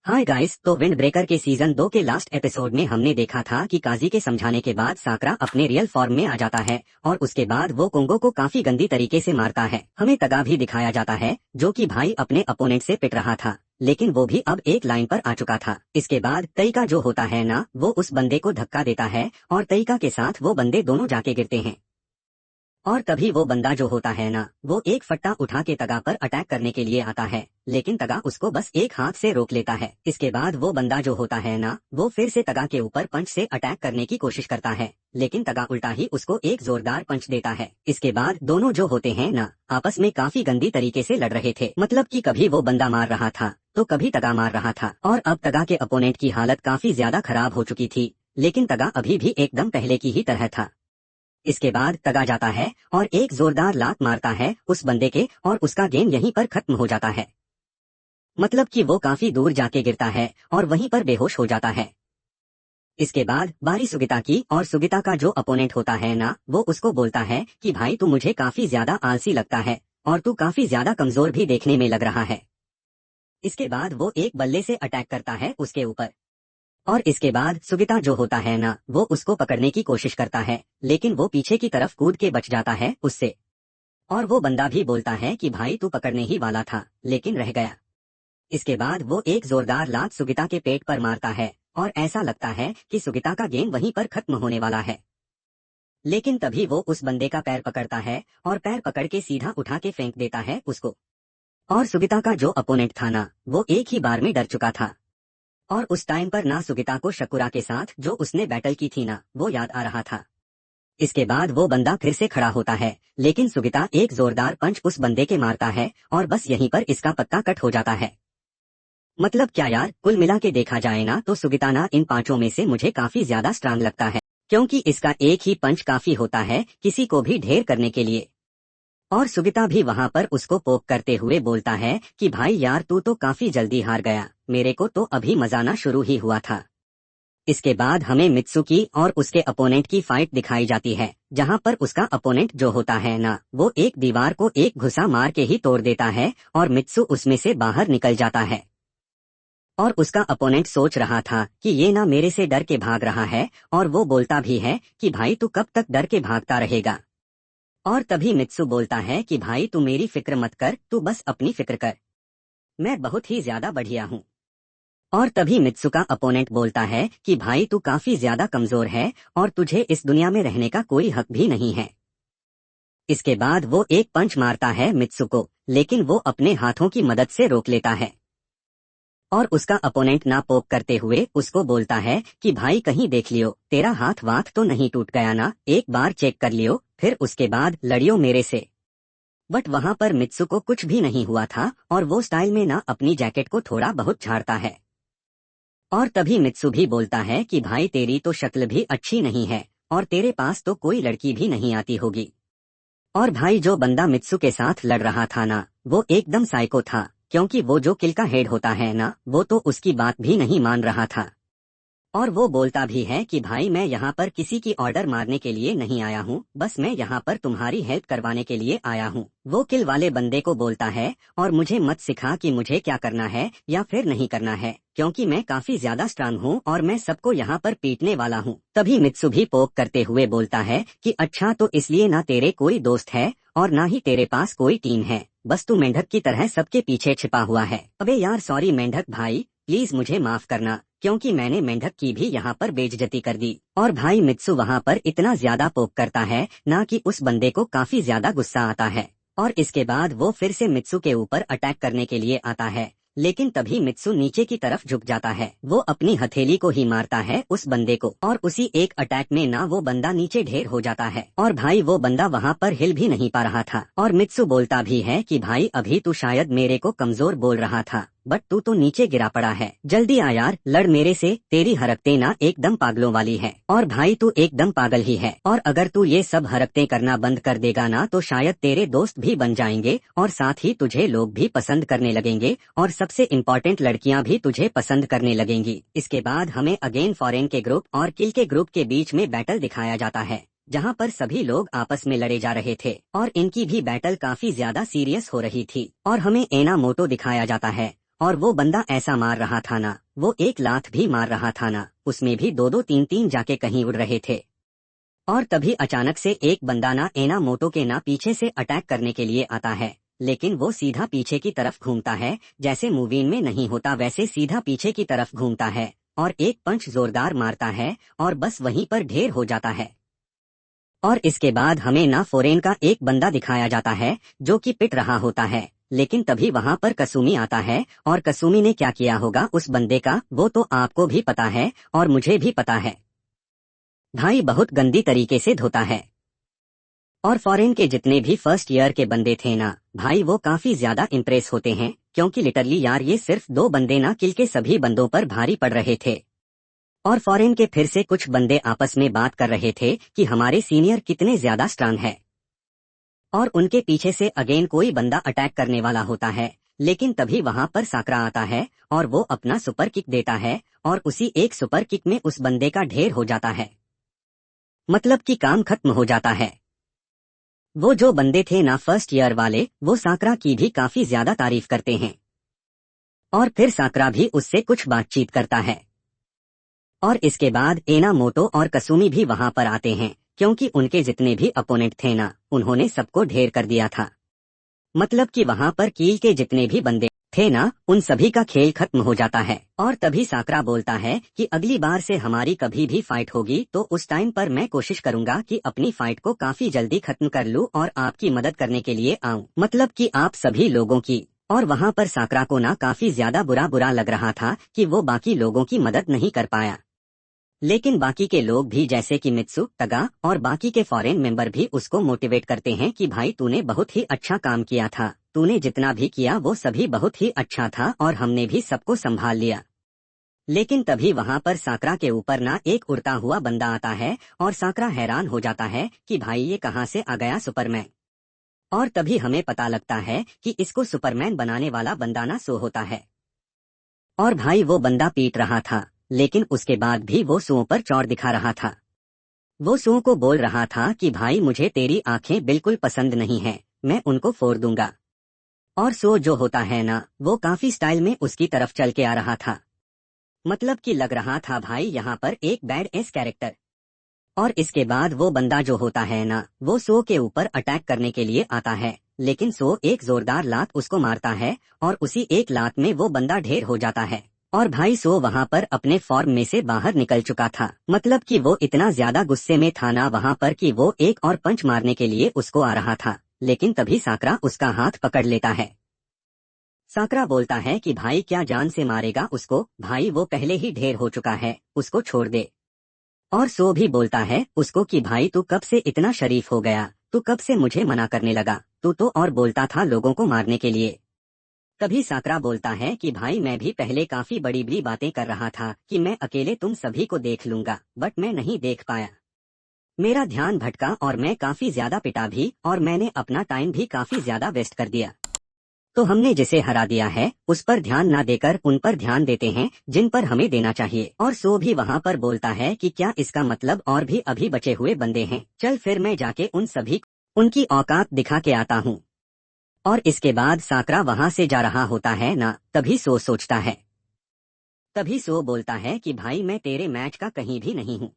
Hi guys, तो wind breaker के season 2 के लास्ट एपिसोड में हमने देखा था कि काजी के समझाने के बाद साकरा अपने रियल फॉर्म में आ जाता है और उसके बाद वो कोंगो को काफी गंदी तरीके से मारता है। हमें तगा भी दिखाया जाता है जो कि भाई अपने अपोनेंट से पिट रहा था, लेकिन वो भी अब एक लाइन पर आ चुका था। इसके बाद तईका जो होता है ना, वो उस बंदे को धक्का देता है और तईका के साथ वो बंदे दोनों जाके गिरते हैं। और तभी वो बंदा जो होता है ना, वो एक फट्टा उठा के तगा पर अटैक करने के लिए आता है, लेकिन तगा उसको बस एक हाथ से रोक लेता है। इसके बाद वो बंदा जो होता है ना, वो फिर से तगा के ऊपर पंच से अटैक करने की कोशिश करता है, लेकिन तगा उल्टा ही उसको एक जोरदार पंच देता है। इसके बाद दोनों जो होते हैं ना, आपस में काफी गंदी तरीके से लड़ रहे थे। मतलब कि कभी वो बंदा मार रहा था तो कभी तगा मार रहा था, और अब तगा के अपोनेंट की हालत काफी ज्यादा खराब हो चुकी थी, लेकिन तगा अभी भी एकदम पहले की ही तरह था। इसके बाद तगा जाता है और एक जोरदार लात मारता है उस बंदे के, और उसका गेम यहीं पर खत्म हो जाता है। मतलब कि वो काफी दूर जाके गिरता है और वहीं पर बेहोश हो जाता है। इसके बाद बारी सुगिता की, और सुगिता का जो अपोनेंट होता है ना, वो उसको बोलता है कि भाई तू मुझे काफी ज्यादा आलसी लगता है और तू काफी ज्यादा कमजोर भी देखने में लग रहा है। इसके बाद वो एक बल्ले से अटैक करता है उसके ऊपर, और इसके बाद सुगिता जो होता है ना, वो उसको पकड़ने की कोशिश करता है, लेकिन वो पीछे की तरफ कूद के बच जाता है उससे। और वो बंदा भी बोलता है कि भाई तू पकड़ने ही वाला था लेकिन रह गया। इसके बाद वो एक जोरदार लात सुगिता के पेट पर मारता है और ऐसा लगता है कि सुगिता का गेम वहीं पर खत्म होने वाला है। लेकिन तभी वो उस बंदे का पैर पकड़ता है और पैर पकड़ के सीधा उठा के फेंक देता है उसको। और सुगिता का जो अपोनेंट था ना, वो एक ही बार में डर चुका था, और उस टाइम पर ना सुगिता को शकुरा के साथ जो उसने बैटल की थी ना, वो याद आ रहा था। इसके बाद वो बंदा फिर से खड़ा होता है, लेकिन सुगिता एक जोरदार पंच उस बंदे के मारता है और बस यहीं पर इसका पत्ता कट हो जाता है। मतलब क्या यार, कुल मिला के देखा जाए ना तो सुगिता ना इन पांचों में से मुझे काफी ज्यादा स्ट्रांग लगता है, क्योंकि इसका एक ही पंच काफी होता है किसी को भी ढेर करने के लिए। और सुगिता भी वहां पर उसको पोक करते हुए बोलता है कि भाई यार तू तो काफी जल्दी हार गया, मेरे को तो अभी मजाना शुरू ही हुआ था। इसके बाद हमें मित्सुकी और उसके अपोनेंट की फाइट दिखाई जाती है, जहां पर उसका अपोनेंट जो होता है ना, वो एक दीवार को एक घुसा मार के ही तोड़ देता है और मित्सु उसमें से बाहर निकल जाता है। और उसका अपोनेंट सोच रहा था कि ये ना मेरे से डर के भाग रहा है, और वो बोलता भी है कि भाई तू कब तक डर के भागता रहेगा। और तभी मित्सु बोलता है कि भाई तू मेरी फिक्र मत कर, तू बस अपनी फिक्र कर, मैं बहुत ही ज्यादा बढ़िया हूँ। और तभी मित्सु का अपोनेंट बोलता है कि भाई तू काफी ज्यादा कमजोर है और तुझे इस दुनिया में रहने का कोई हक भी नहीं है। इसके बाद वो एक पंच मारता है मित्सु को, लेकिन वो अपने हाथों की मदद से रोक लेता है। और उसका अपोनेंट ना पोक करते हुए उसको बोलता है कि भाई कहीं देख लियो, तेरा हाथ वाथ तो नहीं टूट गया ना, एक बार चेक कर लियो, फिर उसके बाद लड़ियो मेरे से। बट वहां पर मित्सु को कुछ भी नहीं हुआ था, और वो स्टाइल में ना अपनी जैकेट को थोड़ा बहुत झाड़ता है। और तभी मित्सु भी बोलता है कि भाई तेरी तो शक्ल भी अच्छी नहीं है और तेरे पास तो कोई लड़की भी नहीं आती होगी। और भाई जो बंदा मित्सु के साथ लड़ रहा था ना, वो एकदम साइको था, क्योंकि वो जो किल का हेड होता है ना, वो तो उसकी बात भी नहीं मान रहा था। और वो बोलता भी है कि भाई मैं यहाँ पर किसी की ऑर्डर मारने के लिए नहीं आया हूँ, बस मैं यहाँ पर तुम्हारी हेल्प करवाने के लिए आया हूँ। वो किल वाले बंदे को बोलता है, और मुझे मत सिखा कि मुझे क्या करना है या फिर नहीं करना है, क्योंकि मैं काफी ज्यादा स्ट्रांग हूँ और मैं सबको यहाँ पर पीटने वाला हूँ। तभी मित्सु भी पोक करते हुए बोलता है कि अच्छा तो इसलिए ना तेरे कोई दोस्त है और ना ही तेरे पास कोई टीम है, बस तू मेंढक की तरह सबके पीछे छिपा हुआ है। अबे यार सॉरी मेंढक भाई, प्लीज मुझे माफ करना, क्योंकि मैंने मेंढक की भी यहाँ पर बेइज्जती कर दी। और भाई मित्सु वहाँ पर इतना ज्यादा पोक करता है ना कि उस बंदे को काफी ज्यादा गुस्सा आता है, और इसके बाद वो फिर से मित्सु के ऊपर अटैक करने के लिए आता है, लेकिन तभी मित्सु नीचे की तरफ झुक जाता है। वो अपनी हथेली को ही मारता है उस बंदे को, और उसी एक अटैक में ना वो बंदा नीचे ढेर हो जाता है, और भाई वो बंदा वहाँ पर हिल भी नहीं पा रहा था। और मित्सु बोलता भी है कि भाई अभी तू शायद मेरे को कमजोर बोल रहा था, बट तू तो नीचे गिरा पड़ा है, जल्दी आ यार लड़ मेरे से, तेरी हरकतें ना एकदम पागलों वाली है। और भाई तू एकदम पागल ही है, और अगर तू ये सब हरकतें करना बंद कर देगा ना तो शायद तेरे दोस्त भी बन जाएंगे, और साथ ही तुझे लोग भी पसंद करने लगेंगे, और सबसे इम्पोर्टेंट लड़कियां भी तुझे पसंद करने लगेंगी। इसके बाद हमें अगेन फॉरेन के ग्रुप और किल के ग्रुप के बीच में बैटल दिखाया जाता है, जहां पर सभी लोग आपस में लड़े जा रहे थे, और इनकी भी बैटल काफी ज्यादा सीरियस हो रही थी। और हमें एना मोटो दिखाया जाता है, और वो बंदा ऐसा मार रहा था ना, वो एक लात भी मार रहा था ना, उसमें भी दो दो तीन तीन जाके कहीं उड़ रहे थे। और तभी अचानक से एक बंदा ना एना मोटो के ना पीछे से अटैक करने के लिए आता है, लेकिन वो सीधा पीछे की तरफ घूमता है, जैसे मूवी में नहीं होता वैसे सीधा पीछे की तरफ घूमता है और एक पंच जोरदार मारता है और बस वहीं पर ढेर हो जाता है। और इसके बाद हमें ना फॉरेन का एक बंदा दिखाया जाता है जो कि पिट रहा होता है, लेकिन तभी वहां पर कसुमी आता है और कसुमी ने क्या किया होगा उस बंदे का वो तो आपको भी पता है और मुझे भी पता है। भाई बहुत गंदी तरीके से धोता है। और फॉरेन के जितने भी फर्स्ट ईयर के बंदे थे ना भाई वो काफी ज्यादा इम्प्रेस होते हैं, क्योंकि लिटरली यार ये सिर्फ दो बंदे ना किल के सभी बंदों पर भारी पड़ रहे थे। और फॉरेन के फिर से कुछ बंदे आपस में बात कर रहे थे कि हमारे सीनियर कितने ज्यादा स्ट्रांग है। और उनके पीछे से अगेन कोई बंदा अटैक करने वाला होता है, लेकिन तभी वहां पर साकरा आता है और वो अपना सुपर किक देता है और उसी एक सुपर किक में उस बंदे का ढेर हो जाता है, मतलब कि काम खत्म हो जाता है। वो जो बंदे थे ना फर्स्ट ईयर वाले वो साकरा की भी काफी ज्यादा तारीफ करते हैं और फिर साकरा भी उससे कुछ बातचीत करता है। और इसके बाद एना मोटो और कसुमी भी वहां पर आते हैं, क्योंकि उनके जितने भी अपोनेंट थे ना उन्होंने सबको ढेर कर दिया था, मतलब कि वहां पर कील के जितने भी बंदे थे ना उन सभी का खेल खत्म हो जाता है। और तभी साकरा बोलता है कि अगली बार से हमारी कभी भी फाइट होगी तो उस टाइम पर मैं कोशिश करूंगा कि अपनी फाइट को काफी जल्दी खत्म कर लूं और आपकी मदद करने के लिए आऊं, मतलब कि आप सभी लोगों की। और वहां पर साकरा को ना काफी ज्यादा बुरा लग रहा था कि वो बाकी लोगों की मदद नहीं कर पाया, लेकिन बाकी के लोग भी जैसे कि मित्सु, तगा और बाकी के फॉरेन मेंबर भी उसको मोटिवेट करते हैं कि भाई तूने बहुत ही अच्छा काम किया था, तूने जितना भी किया वो सभी बहुत ही अच्छा था और हमने भी सबको संभाल लिया। लेकिन तभी वहां पर साकरा के ऊपर ना एक उड़ता हुआ बंदा आता है और साकरा हैरान हो जाता है कि भाई ये कहाँ से आ गया सुपरमैन। और तभी हमें पता लगता है कि इसको सुपरमैन बनाने वाला बंदा ना सो होता है। और भाई वो बंदा पीट रहा था, लेकिन उसके बाद भी वो सुओं पर चौड़ दिखा रहा था। वो सुओं को बोल रहा था कि भाई मुझे तेरी आंखें बिल्कुल पसंद नहीं है, मैं उनको फोड़ दूंगा। और सो जो होता है ना वो काफी स्टाइल में उसकी तरफ चल के आ रहा था, मतलब कि लग रहा था भाई यहाँ पर एक बैड एस कैरेक्टर। और इसके बाद वो बंदा जो होता है ना वो सो के ऊपर अटैक करने के लिए आता है, लेकिन सो एक जोरदार लात उसको मारता है और उसी एक लात में वो बंदा ढेर हो जाता है। और भाई सो वहां पर अपने फॉर्म में से बाहर निकल चुका था, मतलब कि वो इतना ज्यादा गुस्से में था ना वहां पर कि वो एक और पंच मारने के लिए उसको आ रहा था, लेकिन तभी साकरा उसका हाथ पकड़ लेता है। साकरा बोलता है कि भाई क्या जान से मारेगा उसको, भाई वो पहले ही ढेर हो चुका है, उसको छोड़ दे। और सो भी बोलता है उसको कि भाई तू कब से इतना शरीफ हो गया, तू कब से मुझे मना करने लगा, तू तो और बोलता था लोगों को मारने के लिए। तभी साकरा बोलता है कि भाई मैं भी पहले काफी बड़ी बड़ी बातें कर रहा था कि मैं अकेले तुम सभी को देख लूंगा, बट मैं नहीं देख पाया, मेरा ध्यान भटका और मैं काफी ज्यादा पिटा भी और मैंने अपना टाइम भी काफी ज्यादा वेस्ट कर दिया। तो हमने जिसे हरा दिया है उस पर ध्यान ना देकर उन पर ध्यान देते हैं जिन पर हमें देना चाहिए। और सो भी वहाँ पर बोलता है कि क्या इसका मतलब और भी अभी बचे हुए बंदे हैं, चल फिर मैं जाके उन सभी उनकी औकात दिखा के आता हूँ। और इसके बाद साकरा वहां से जा रहा होता है ना तभी सो सोचता है, तभी सो बोलता है कि भाई मैं तेरे मैच का कहीं भी नहीं हूँ।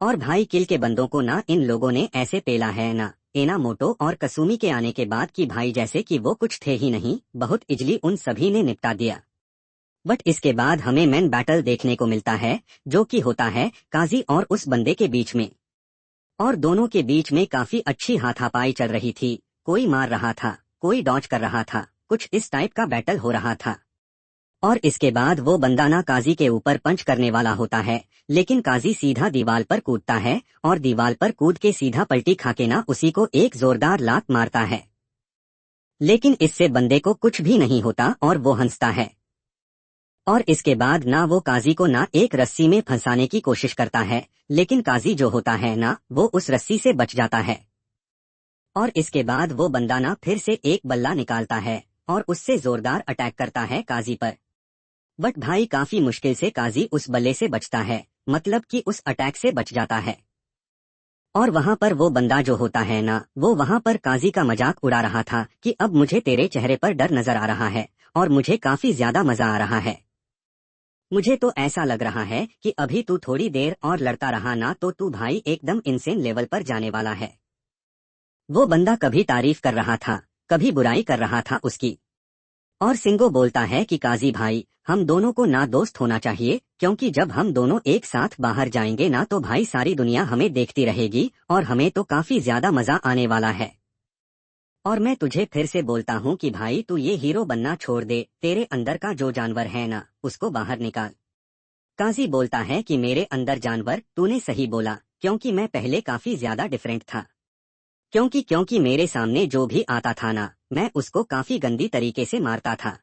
और भाई किल के बंदों को ना इन लोगों ने ऐसे पेला है ना एना मोटो और कसुमी के आने के बाद कि भाई जैसे कि वो कुछ थे ही नहीं, बहुत इजली उन सभी ने निपटा दिया। बट इसके बाद हमें मैन बैटल देखने को मिलता है जो कि होता है काजी और उस बंदे के बीच में। और दोनों के बीच में काफी अच्छी हाथापाई चल रही थी, कोई मार रहा था, कोई डॉज कर रहा था, कुछ इस टाइप का बैटल हो रहा था। और इसके बाद वो बंदा ना काजी के ऊपर पंच करने वाला होता है, लेकिन काजी सीधा दीवार पर कूदता है और दीवार पर कूद के सीधा पलटी खाके ना उसी को एक जोरदार लात मारता है, लेकिन इससे बंदे को कुछ भी नहीं होता और वो हंसता है। और इसके बाद ना वो काजी को ना एक रस्सी में फंसाने की कोशिश करता है, लेकिन काजी जो होता है ना वो उस रस्सी से बच जाता है। और इसके बाद वो बंदा ना फिर से एक बल्ला निकालता है और उससे जोरदार अटैक करता है काजी पर। बट भाई काफी मुश्किल से काजी उस बल्ले से बचता है, मतलब कि उस अटैक से बच जाता है। और वहां पर वो बंदा जो होता है ना वो वहां पर काजी का मजाक उड़ा रहा था कि अब मुझे तेरे चेहरे पर डर नजर आ रहा है और मुझे काफी ज्यादा मजा आ रहा है। मुझे तो ऐसा लग रहा है कि अभी तू थोड़ी देर और लड़ता रहा ना तो तू भाई एकदम इंसेन लेवल पर जाने वाला है। वो बंदा कभी तारीफ कर रहा था, कभी बुराई कर रहा था उसकी। और सिंगो बोलता है कि काजी भाई, हम दोनों को ना दोस्त होना चाहिए, क्योंकि जब हम दोनों एक साथ बाहर जाएंगे ना तो भाई सारी दुनिया हमें देखती रहेगी और हमें तो काफी ज्यादा मजा आने वाला है। और मैं तुझे फिर से बोलता हूँ कि भाई तू ये हीरो बनना छोड़ दे, तेरे अंदर का जो जानवर है ना उसको बाहर निकाल। काजी बोलता है कि मेरे अंदर जानवर, तूने सही बोला, क्योंकि मैं पहले काफी ज्यादा डिफरेंट था। क्योंकि मेरे सामने जो भी आता था ना मैं उसको काफी गंदी तरीके से मारता था।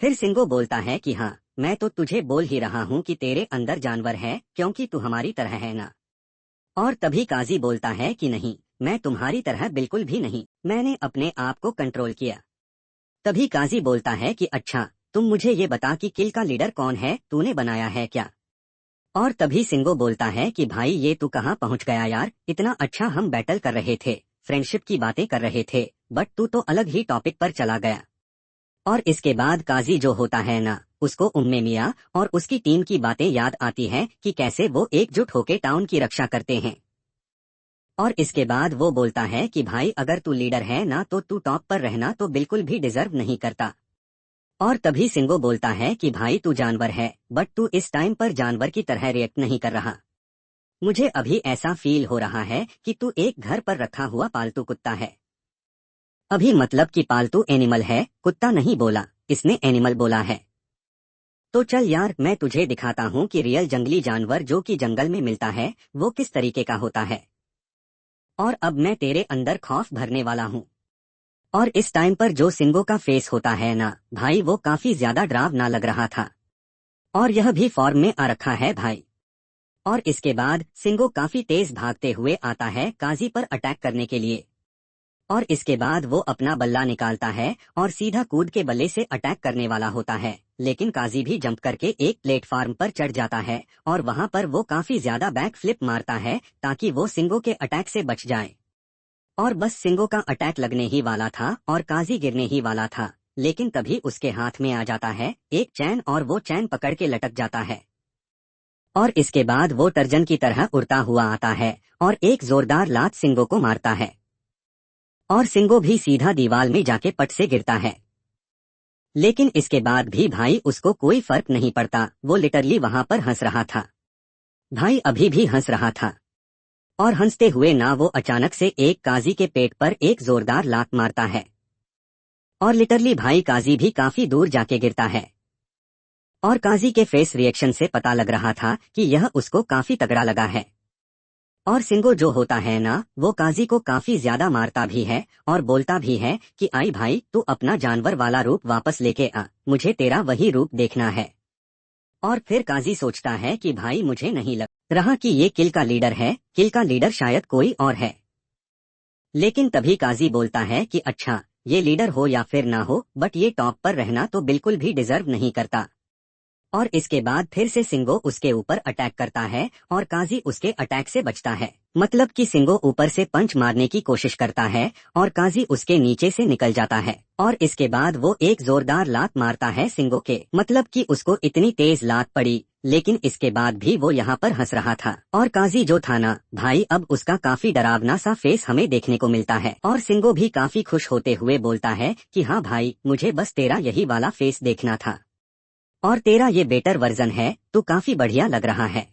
फिर सिंगो बोलता है कि हाँ, मैं तो तुझे बोल ही रहा हूँ कि तेरे अंदर जानवर है, क्योंकि तू हमारी तरह है ना। और तभी काजी बोलता है कि नहीं, मैं तुम्हारी तरह बिल्कुल भी नहीं, मैंने अपने आप को कंट्रोल किया। तभी काजी बोलता है कि अच्छा, तुम मुझे ये बता कि किल का लीडर कौन है, तूने बनाया है क्या? और तभी सिंगो बोलता है कि भाई ये तू कहाँ पहुँच गया यार, इतना अच्छा हम बैटल कर रहे थे, फ्रेंडशिप की बातें कर रहे थे, बट तू तो अलग ही टॉपिक पर चला गया। और इसके बाद काजी जो होता है ना उसको उम्मे मियाँ और उसकी टीम की बातें याद आती हैं कि कैसे वो एकजुट होकर टाउन की रक्षा करते हैं। और इसके बाद वो बोलता है कि भाई अगर तू लीडर है ना तो तू टॉप पर रहना तो बिल्कुल भी डिजर्व नहीं करता। और तभी सिंगो बोलता है कि भाई तू जानवर है, बट तू इस टाइम पर जानवर की तरह रिएक्ट नहीं कर रहा। मुझे अभी ऐसा फील हो रहा है कि तू एक घर पर रखा हुआ पालतू कुत्ता है। अभी मतलब कि पालतू एनिमल है, कुत्ता नहीं बोला, इसने एनिमल बोला है। तो चल यार, मैं तुझे दिखाता हूँ कि रियल जंगली जानवर जो कि जंगल में मिलता है वो किस तरीके का होता है। और अब मैं तेरे अंदर खौफ भरने वाला हूँ। और इस टाइम पर जो सिंगो का फेस होता है ना भाई, वो काफी ज्यादा डरावना लग रहा था। और यह भी फॉर्म में आ रखा है भाई। और इसके बाद सिंगो काफी तेज भागते हुए आता है काजी पर अटैक करने के लिए। और इसके बाद वो अपना बल्ला निकालता है और सीधा कूद के बल्ले से अटैक करने वाला होता है, लेकिन काजी भी जंप करके एक प्लेटफार्म पर चढ़ जाता है और वहां पर वो काफी ज्यादा बैक फ्लिप मारता है ताकि वो सिंगो के अटैक से बच जाए। और बस सिंगो का अटैक लगने ही वाला था और काजी गिरने ही वाला था, लेकिन तभी उसके हाथ में आ जाता है एक चैन और वो चैन पकड़ के लटक जाता है। और इसके बाद वो टर्जन की तरह उड़ता हुआ आता है और एक जोरदार लात सिंगो को मारता है। और सिंगो भी सीधा दीवार में जाके पट से गिरता है। लेकिन इसके बाद भी भाई उसको कोई फर्क नहीं पड़ता, वो लिटरली वहां पर हंस रहा था। भाई अभी भी हंस रहा था। और हंसते हुए ना वो अचानक से एक काजी के पेट पर एक जोरदार लात मारता है। और लिटरली भाई काजी भी काफी दूर जाके गिरता है। और काजी के फेस रिएक्शन से पता लग रहा था कि यह उसको काफी तगड़ा लगा है। और सिंगो जो होता है ना वो काजी को काफी ज्यादा मारता भी है और बोलता भी है कि आई भाई तू अपना जानवर वाला रूप वापस लेके आ, मुझे तेरा वही रूप देखना है। और फिर काजी सोचता है कि भाई मुझे नहीं लग रहा कि ये किल का लीडर है, किल का लीडर शायद कोई और है। लेकिन तभी काजी बोलता है कि अच्छा, ये लीडर हो या फिर ना हो, बट ये टॉप पर रहना तो बिल्कुल भी डिजर्व नहीं करता। और इसके बाद फिर से सिंगो उसके ऊपर अटैक करता है और काजी उसके अटैक से बचता है। मतलब कि सिंगो ऊपर से पंच मारने की कोशिश करता है और काजी उसके नीचे से निकल जाता है। और इसके बाद वो एक जोरदार लात मारता है सिंगो के, मतलब कि उसको इतनी तेज लात पड़ी, लेकिन इसके बाद भी वो यहाँ पर हंस रहा था। और काजी जो था ना भाई, अब उसका काफी डरावना सा फेस हमें देखने को मिलता है। और सिंगो भी काफी खुश होते हुए बोलता है कि हाँ भाई, मुझे बस तेरा यही वाला फेस देखना था और तेरा ये बेटर वर्जन है, तू काफी बढ़िया लग रहा है।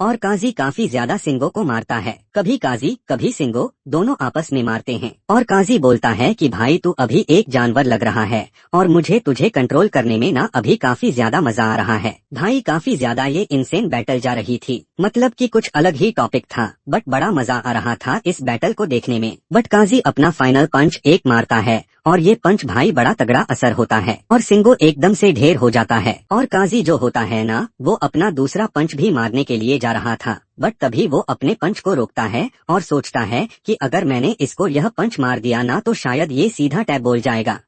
और काजी काफी ज्यादा सिंगो को मारता है, कभी काजी कभी सिंगो दोनों आपस में मारते हैं। और काजी बोलता है कि भाई तू अभी एक जानवर लग रहा है और मुझे तुझे कंट्रोल करने में ना अभी काफी ज्यादा मजा आ रहा है। भाई काफी ज्यादा ये इंसेन बैटल जा रही थी, मतलब कि कुछ अलग ही टॉपिक था, बट बड़ा मजा आ रहा था इस बैटल को देखने में। बट काजी अपना फाइनल पंच एक मारता है और ये पंच भाई बड़ा तगड़ा असर होता है और सिंगो एकदम से ढेर हो जाता है। और काजी जो होता है ना वो अपना दूसरा पंच भी मारने के लिए जा रहा था, बट तभी वो अपने पंच को रोकता है और सोचता है कि अगर मैंने इसको यह पंच मार दिया ना तो शायद ये सीधा टैब बोल जाएगा।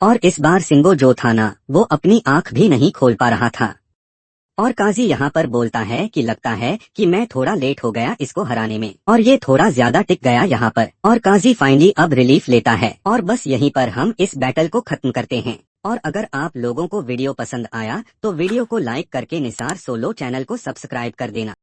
और इस बार सिंगो जो था ना वो अपनी आंख भी नहीं खोल पा रहा था। और काजी यहाँ पर बोलता है कि लगता है कि मैं थोड़ा लेट हो गया इसको हराने में, और ये थोड़ा ज्यादा टिक गया यहाँ पर, और काजी फाइनली अब रिलीफ लेता है। और बस यहीं पर हम इस बैटल को खत्म करते हैं। और अगर आप लोगों को वीडियो पसंद आया तो वीडियो को लाइक करके निसार सोलो चैनल को सब्सक्राइब कर देना।